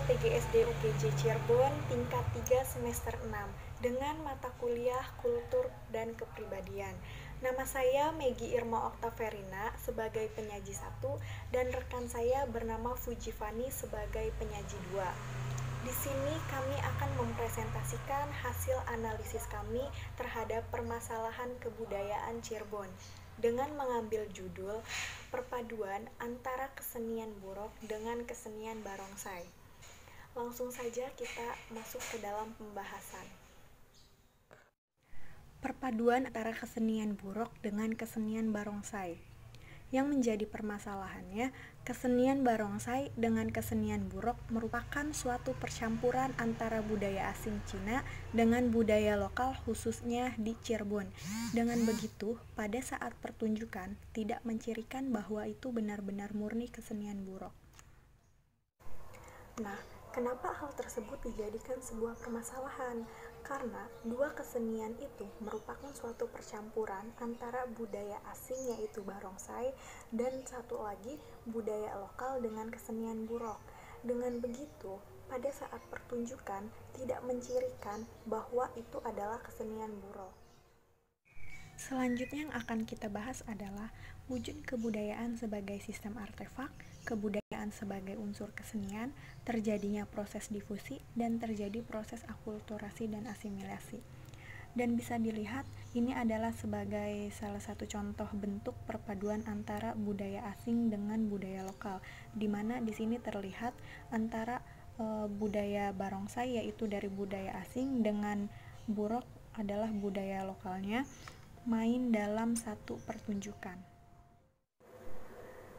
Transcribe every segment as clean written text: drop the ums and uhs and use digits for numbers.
PGSD UPJ Cirebon tingkat 3 semester 6 dengan mata kuliah Kultur dan Kepribadian. Nama saya Megi Irma Oktaverina sebagai penyaji 1 dan rekan saya bernama Fujifani sebagai penyaji 2. Di sini kami akan mempresentasikan hasil analisis kami terhadap permasalahan kebudayaan Cirebon dengan mengambil judul Perpaduan antara kesenian Burok dengan kesenian Barongsai. Langsung saja kita masuk ke dalam pembahasan. Perpaduan antara kesenian Burok dengan kesenian Barongsai. Yang menjadi permasalahannya, kesenian Barongsai dengan kesenian Burok merupakan suatu percampuran antara budaya asing Cina dengan budaya lokal khususnya di Cirebon. Dengan begitu, pada saat pertunjukan tidak mencirikan bahwa itu benar-benar murni kesenian Burok. Nah, kenapa hal tersebut dijadikan sebuah permasalahan? Karena dua kesenian itu merupakan suatu percampuran antara budaya asing yaitu Barongsai dan satu lagi budaya lokal dengan kesenian Burok. Dengan begitu, pada saat pertunjukan tidak mencirikan bahwa itu adalah kesenian Burok. Selanjutnya yang akan kita bahas adalah wujud kebudayaan sebagai sistem artefak, kebudayaan sebagai unsur kesenian, terjadinya proses difusi, dan terjadi proses akulturasi dan asimilasi. Dan bisa dilihat, ini adalah sebagai salah satu contoh bentuk perpaduan antara budaya asing dengan budaya lokal, di mana di sini terlihat antara budaya Barongsai yaitu dari budaya asing dengan Burok adalah budaya lokalnya main dalam satu pertunjukan.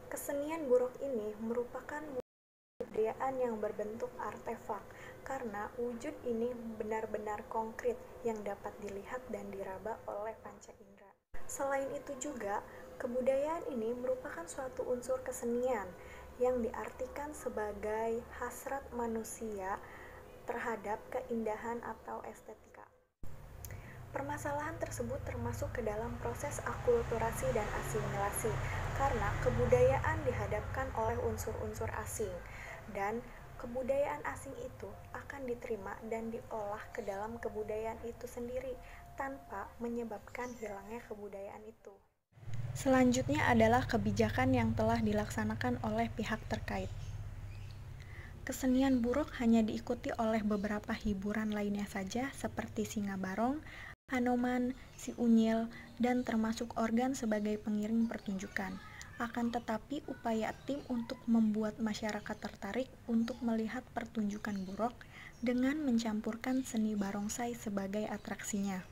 Kesenian Burok ini merupakan kebudayaan yang berbentuk artefak karena wujud ini benar-benar konkret yang dapat dilihat dan diraba oleh panca indera. Selain itu juga, kebudayaan ini merupakan suatu unsur kesenian yang diartikan sebagai hasrat manusia terhadap keindahan atau estetika. Permasalahan tersebut termasuk ke dalam proses akulturasi dan asimilasi karena kebudayaan dihadapkan oleh unsur-unsur asing dan kebudayaan asing itu akan diterima dan diolah ke dalam kebudayaan itu sendiri tanpa menyebabkan hilangnya kebudayaan itu. Selanjutnya adalah kebijakan yang telah dilaksanakan oleh pihak terkait. Kesenian Burok hanya diikuti oleh beberapa hiburan lainnya saja seperti Singa Barong, Anoman, Si Unyil, dan termasuk organ sebagai pengiring pertunjukan. Akan tetapi upaya tim untuk membuat masyarakat tertarik untuk melihat pertunjukan Burok dengan mencampurkan seni Barongsai sebagai atraksinya.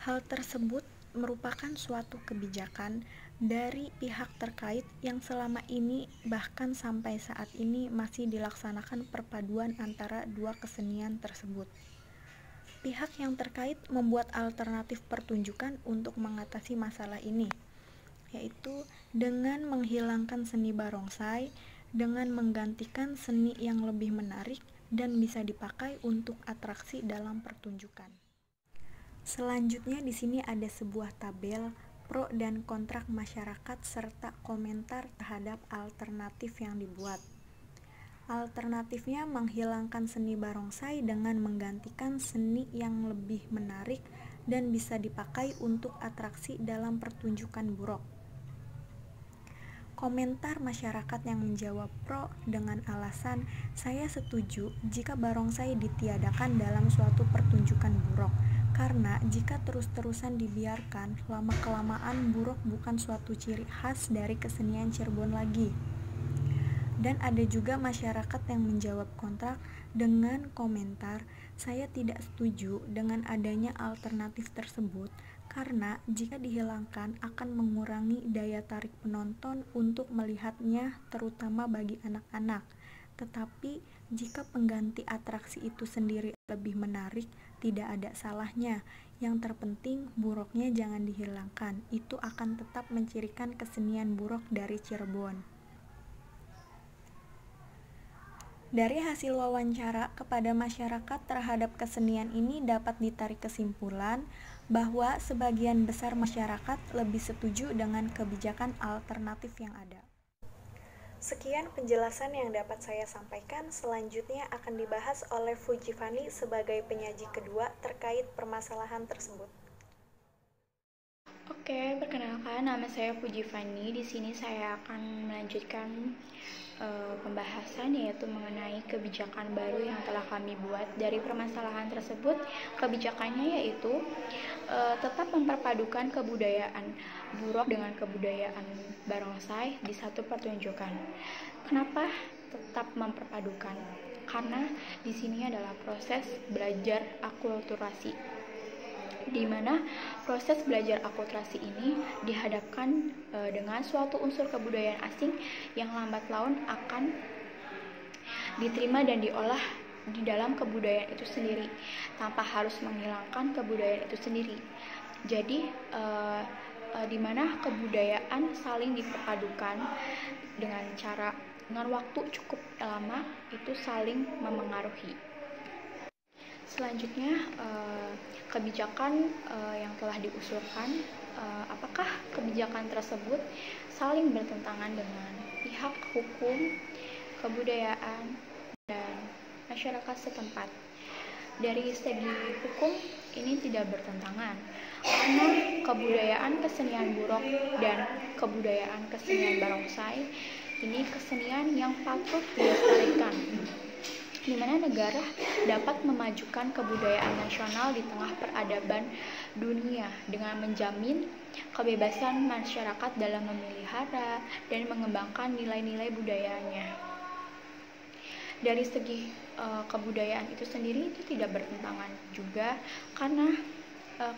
Hal tersebut merupakan suatu kebijakan dari pihak terkait yang selama ini bahkan sampai saat ini masih dilaksanakan perpaduan antara dua kesenian tersebut. Pihak yang terkait membuat alternatif pertunjukan untuk mengatasi masalah ini, yaitu dengan menghilangkan seni Barongsai dengan menggantikan seni yang lebih menarik dan bisa dipakai untuk atraksi dalam pertunjukan. Selanjutnya di sini ada sebuah tabel pro dan kontrak masyarakat serta komentar terhadap alternatif yang dibuat. Alternatifnya menghilangkan seni Barongsai dengan menggantikan seni yang lebih menarik dan bisa dipakai untuk atraksi dalam pertunjukan Burok. Komentar masyarakat yang menjawab pro dengan alasan saya setuju jika Barongsai ditiadakan dalam suatu pertunjukan Burok karena jika terus-terusan dibiarkan lama-kelamaan Burok bukan suatu ciri khas dari kesenian Cirebon lagi. Dan ada juga masyarakat yang menjawab kontrak dengan komentar, saya tidak setuju dengan adanya alternatif tersebut karena jika dihilangkan akan mengurangi daya tarik penonton untuk melihatnya terutama bagi anak-anak. Tetapi jika pengganti atraksi itu sendiri lebih menarik, tidak ada salahnya. Yang terpenting Buroknya jangan dihilangkan, itu akan tetap mencirikan kesenian Burok dari Cirebon. Dari hasil wawancara kepada masyarakat terhadap kesenian ini dapat ditarik kesimpulan bahwa sebagian besar masyarakat lebih setuju dengan kebijakan alternatif yang ada. Sekian penjelasan yang dapat saya sampaikan. Selanjutnya akan dibahas oleh Fujifani sebagai penyaji kedua terkait permasalahan tersebut. Oke, perkenalkan nama saya Fujifani. Di sini saya akan melanjutkan pembahasan yaitu mengenai kebijakan baru yang telah kami buat. Dari permasalahan tersebut, kebijakannya yaitu tetap memperpadukan kebudayaan Burok dengan kebudayaan barongsai di satu pertunjukan. Kenapa tetap memperpadukan? Karena di sini adalah proses belajar akulturasi, di mana proses belajar akulturasi ini dihadapkan dengan suatu unsur kebudayaan asing yang lambat laun akan diterima dan diolah di dalam kebudayaan itu sendiri tanpa harus menghilangkan kebudayaan itu sendiri. Jadi di mana kebudayaan saling diperpadukan dengan waktu cukup lama, itu saling memengaruhi. Selanjutnya, kebijakan yang telah diusulkan, apakah kebijakan tersebut saling bertentangan dengan pihak hukum, kebudayaan, dan masyarakat setempat? Dari segi hukum, ini tidak bertentangan, karena kebudayaan kesenian Burok dan kebudayaan kesenian barongsai ini kesenian yang patut dilestarikan, di mana negara dapat memajukan kebudayaan nasional di tengah peradaban dunia dengan menjamin kebebasan masyarakat dalam memelihara dan mengembangkan nilai-nilai budayanya. Dari segi kebudayaan itu sendiri itu tidak bertentangan juga, karena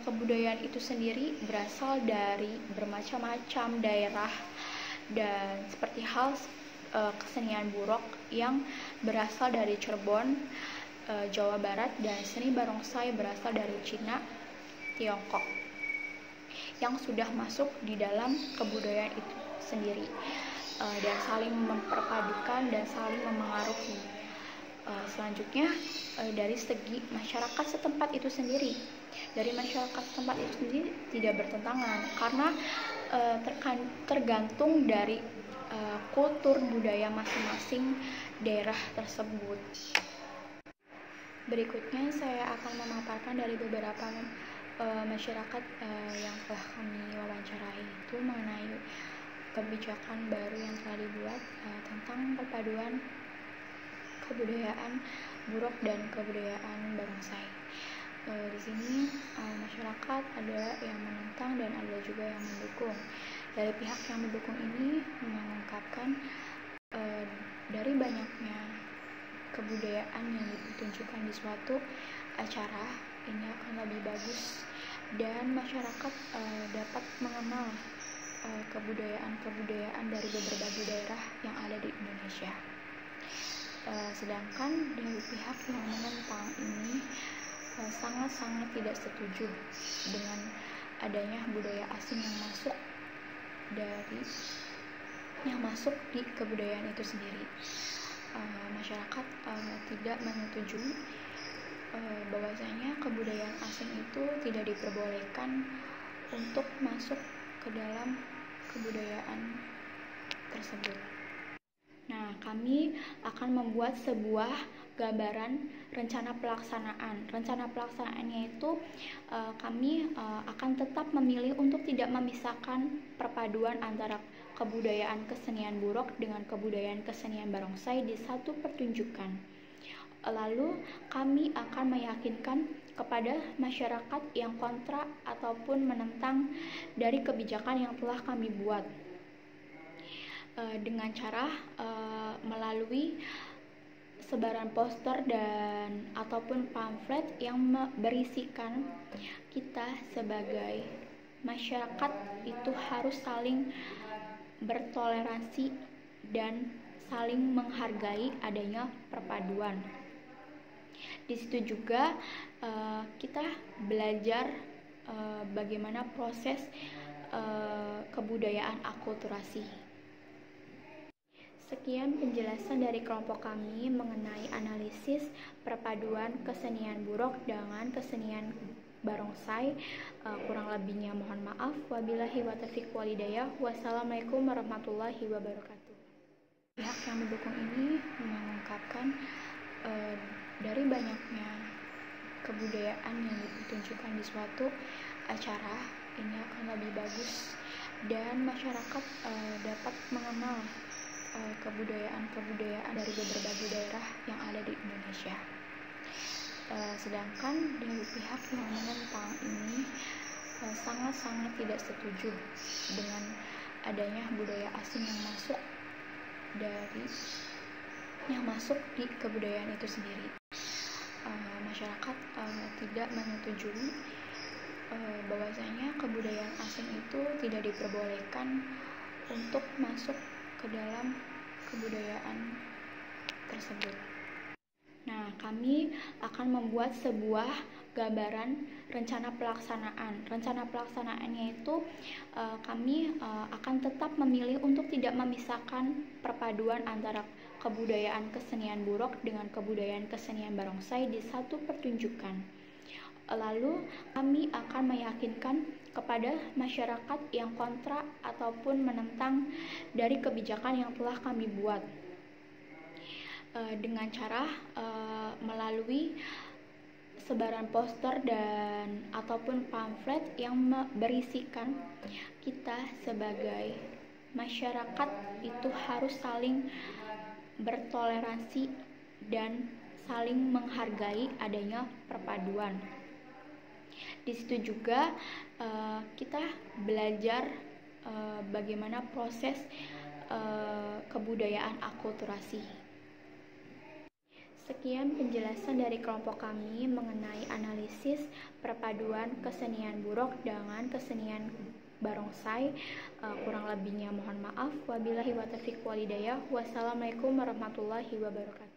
kebudayaan itu sendiri berasal dari bermacam-macam daerah, dan seperti hal kesenian Burok yang berasal dari Cirebon, Jawa Barat, dan seni barongsai berasal dari Cina, Tiongkok, yang sudah masuk di dalam kebudayaan itu sendiri dan saling memperpadukan dan saling memengaruhi. Selanjutnya, dari segi masyarakat setempat itu sendiri, tidak bertentangan, karena tergantung dari kultur budaya masing-masing daerah tersebut. Berikutnya saya akan memaparkan dari beberapa masyarakat yang telah kami wawancarai, itu mengenai kebijakan baru yang telah dibuat tentang perpaduan kebudayaan Burok dan kebudayaan barongsai. Di sini masyarakat ada yang menentang dan ada juga yang mendukung. Dari pihak yang mendukung ini mengungkapkan dari banyaknya kebudayaan yang ditunjukkan di suatu acara ini akan lebih bagus dan masyarakat dapat mengenal kebudayaan dari berbagai daerah yang ada di Indonesia. Sedangkan dari pihak yang menentang ini sangat-sangat tidak setuju dengan adanya budaya asing yang masuk di kebudayaan itu sendiri. Masyarakat tidak menyetujui bahwasanya kebudayaan asing itu tidak diperbolehkan untuk masuk ke dalam kebudayaan tersebut. Nah, kami akan membuat sebuah gambaran rencana pelaksanaan. Rencana pelaksanaannya itu kami akan tetap memilih untuk tidak memisahkan perpaduan antara kebudayaan kesenian Burok dengan kebudayaan kesenian barongsai di satu pertunjukan. Lalu kami akan meyakinkan kepada masyarakat yang kontra ataupun menentang dari kebijakan yang telah kami buat dengan cara melalui sebaran poster dan ataupun pamflet yang berisikan kita sebagai masyarakat itu harus saling bertoleransi dan saling menghargai adanya perpaduan. Di situ juga kita belajar bagaimana proses kebudayaan akulturasi. Sekian penjelasan dari kelompok kami mengenai analisis perpaduan kesenian Burok dengan kesenian barongsai. Kurang lebihnya mohon maaf. Wabillahi wa taufiq walhidayah. Wassalamualaikum warahmatullahi wabarakatuh. Pihak yang mendukung ini mengungkapkan dari banyaknya kebudayaan yang ditunjukkan di suatu acara ini akan lebih bagus dan masyarakat dapat mengenal kebudayaan dari berbagai daerah yang ada di Indonesia. Sedangkan dari pihak yang menentang ini sangat-sangat tidak setuju dengan adanya budaya asing yang masuk di kebudayaan itu sendiri. Masyarakat tidak menyetujui bahwasanya kebudayaan asing itu tidak diperbolehkan untuk masuk ke dalam kebudayaan tersebut. Nah, kami akan membuat sebuah gambaran rencana pelaksanaan. Rencana pelaksanaannya itu kami akan tetap memilih untuk tidak memisahkan perpaduan antara kebudayaan kesenian Burok dengan kebudayaan kesenian Barongsai di satu pertunjukan. Lalu kami akan meyakinkan kepada masyarakat yang kontra ataupun menentang dari kebijakan yang telah kami buat dengan cara melalui sebaran poster dan ataupun pamflet yang berisikan kita sebagai masyarakat itu harus saling bertoleransi dan saling menghargai adanya perpaduan. Di situ juga kita belajar bagaimana proses kebudayaan akulturasi. Sekian penjelasan dari kelompok kami mengenai analisis perpaduan kesenian Burok dengan kesenian Barongsai. Kurang lebihnya mohon maaf. Wabillahi wa taufiq walhidayah. Wassalamualaikum warahmatullahi wabarakatuh.